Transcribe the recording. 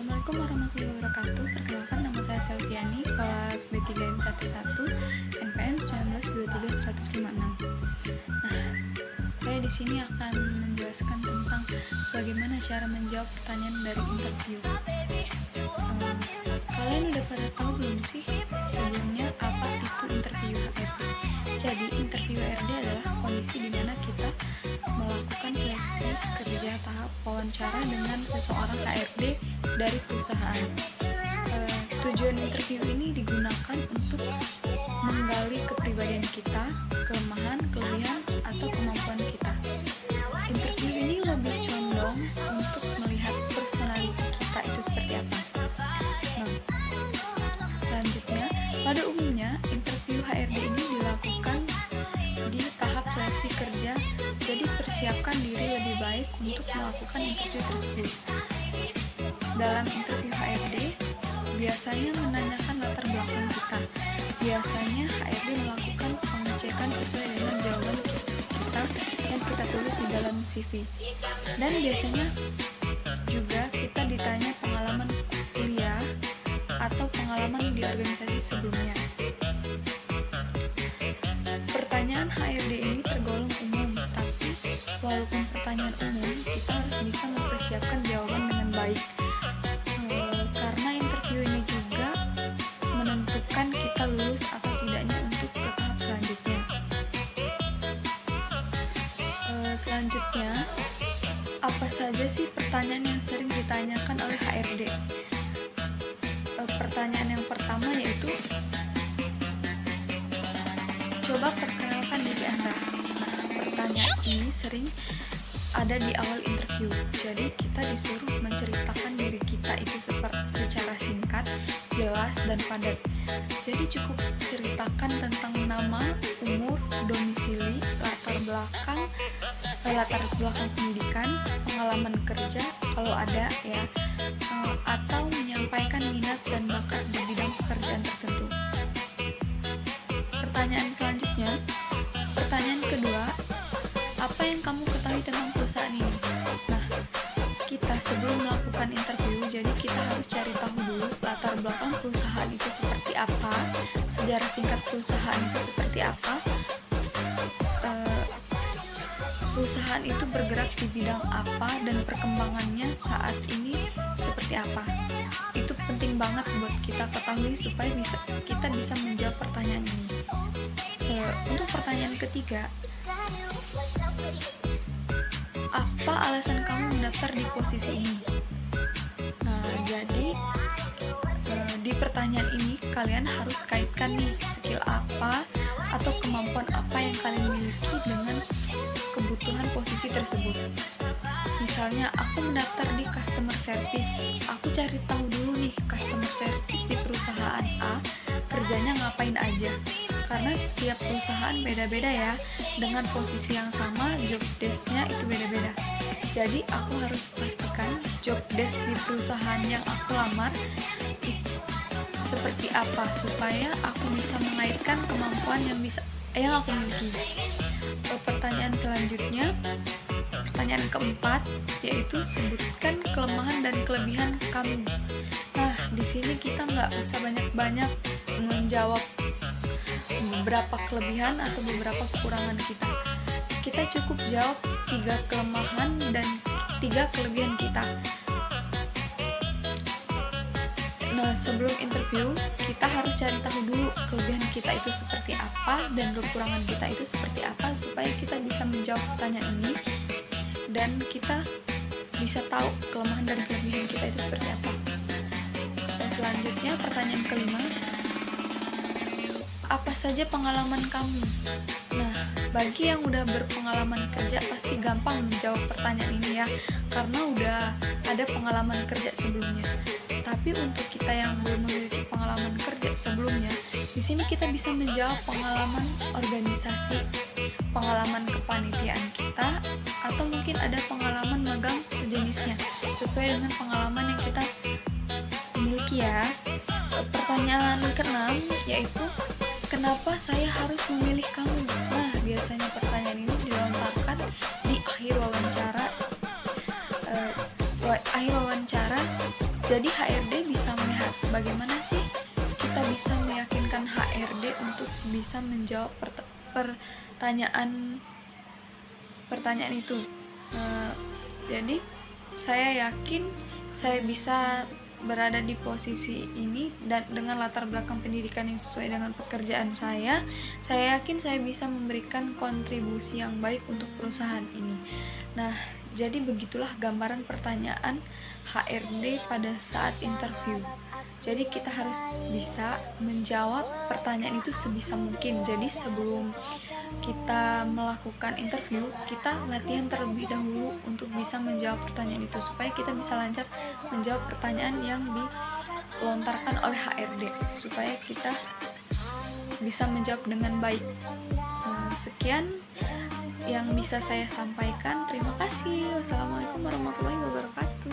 Assalamualaikum warahmatullahi wabarakatuh. Perkenalkan, nama saya Selviani, kelas B3M11, NPM 1923156. Nah, saya di sini akan menjelaskan tentang bagaimana cara menjawab pertanyaan dari interview. Kalian udah pada tahu belum sih sebelumnya apa itu interview HRD? Jadi, interview HRD adalah kondisi di mana kita melakukan seleksi kerja tahap wawancara dengan seseorang HRD dari perusahaan. Tujuan interview ini digunakan untuk menggali kepribadian kita, kelemahan, kelebihan, atau kemampuan kita. Interview ini lebih condong untuk melihat personality kita itu seperti apa. Nah, selanjutnya, pada umumnya interview HRD ini dilakukan di tahap seleksi kerja, jadi persiapkan diri lebih baik untuk melakukan interview tersebut. Dalam interview HRD, biasanya menanyakan latar belakang kita. Biasanya HRD melakukan pengecekan sesuai dengan jawaban kita yang kita tulis di dalam CV. Dan biasanya juga kita ditanya pengalaman kuliah atau pengalaman di organisasi sebelumnya. Pertanyaan HRD ini tergolong umum, tapi walaupun pertanyaan umum, kita harus bisa mempersiapkan jawaban dengan baik. Karena interview ini juga menentukan kita lulus atau tidaknya untuk ke tahap selanjutnya. Selanjutnya, apa saja sih pertanyaan yang sering ditanyakan oleh HRD? Pertanyaan yang pertama yaitu, coba perkenalkan diri Anda. Nah, pertanyaan ini sering ada di awal interview. Jadi kita disuruh menceritakan diri kita itu secara singkat, jelas, dan padat. Jadi cukup ceritakan tentang nama, umur, domisili, latar belakang pendidikan, pengalaman kerja kalau ada ya, atau menyampaikan minat dan bakat di bidang pekerjaan tertentu. Pertanyaan selanjutnya, pertanyaan kedua, apa yang kamu ketahui tentang perusahaan ini? Nah, kita sebelum melakukan interview, jadi kita harus cari tahu dulu latar belakang perusahaan itu seperti apa, sejarah singkat perusahaan itu seperti apa, perusahaan itu bergerak di bidang apa, dan perkembangannya saat ini seperti apa. Itu penting banget buat kita ketahui supaya kita bisa menjawab pertanyaan ini. Untuk pertanyaan ketiga, apa alasan kamu mendaftar di posisi ini? Nah, jadi di pertanyaan ini kalian harus kaitkan nih skill apa atau kemampuan apa yang kalian miliki dengan kebutuhan posisi tersebut. Misalnya, aku mendaftar di customer service. Aku cari tahu dulu nih customer service di perusahaan A kerjanya ngapain aja. Karena tiap perusahaan beda-beda ya, dengan posisi yang sama job desk-nya itu beda-beda. Jadi aku harus pastikan job desk di perusahaan yang aku lamar seperti apa supaya aku bisa mengaitkan kemampuan yang aku miliki. Pertanyaan selanjutnya, pertanyaan keempat, yaitu sebutkan kelemahan dan kelebihan kamu. Nah, di sini kita nggak usah banyak-banyak menjawab beberapa kelebihan atau beberapa kekurangan kita. Kita cukup jawab 3 kelemahan dan 3 kelebihan kita. Nah, sebelum interview, kita harus cari tahu dulu kelebihan kita itu seperti apa dan kekurangan kita itu seperti apa supaya kita bisa menjawab pertanyaan ini dan kita bisa tahu kelemahan dan kelebihan kita itu seperti apa. Dan selanjutnya, pertanyaan kelima, apa saja pengalaman kamu? Nah, bagi yang udah berpengalaman kerja pasti gampang menjawab pertanyaan ini ya, karena udah ada pengalaman kerja sebelumnya. Tapi untuk kita yang belum memiliki pengalaman kerja sebelumnya, di sini kita bisa menjawab pengalaman organisasi, pengalaman kepanitiaan kita, atau mungkin ada pengalaman magang sejenisnya, sesuai dengan pengalaman yang kita miliki ya. Pertanyaan keenam yaitu, kenapa saya harus memilih kamu? Nah, biasanya pertanyaan ini dilontarkan di akhir wawancara Jadi HRD bisa melihat bagaimana sih kita bisa meyakinkan HRD untuk bisa menjawab pertanyaan itu. Jadi saya yakin saya bisa berada di posisi ini dan dengan latar belakang pendidikan yang sesuai dengan pekerjaan saya yakin saya bisa memberikan kontribusi yang baik untuk perusahaan ini. Nah, jadi begitulah gambaran pertanyaan HRD pada saat interview. Jadi kita harus bisa menjawab pertanyaan itu sebisa mungkin. Jadi sebelum kita melakukan interview, kita latihan terlebih dahulu untuk bisa menjawab pertanyaan itu supaya kita bisa lancar menjawab pertanyaan yang dilontarkan oleh HRD supaya kita bisa menjawab dengan baik. Sekian yang bisa saya sampaikan. Terima kasih. Wassalamualaikum warahmatullahi wabarakatuh.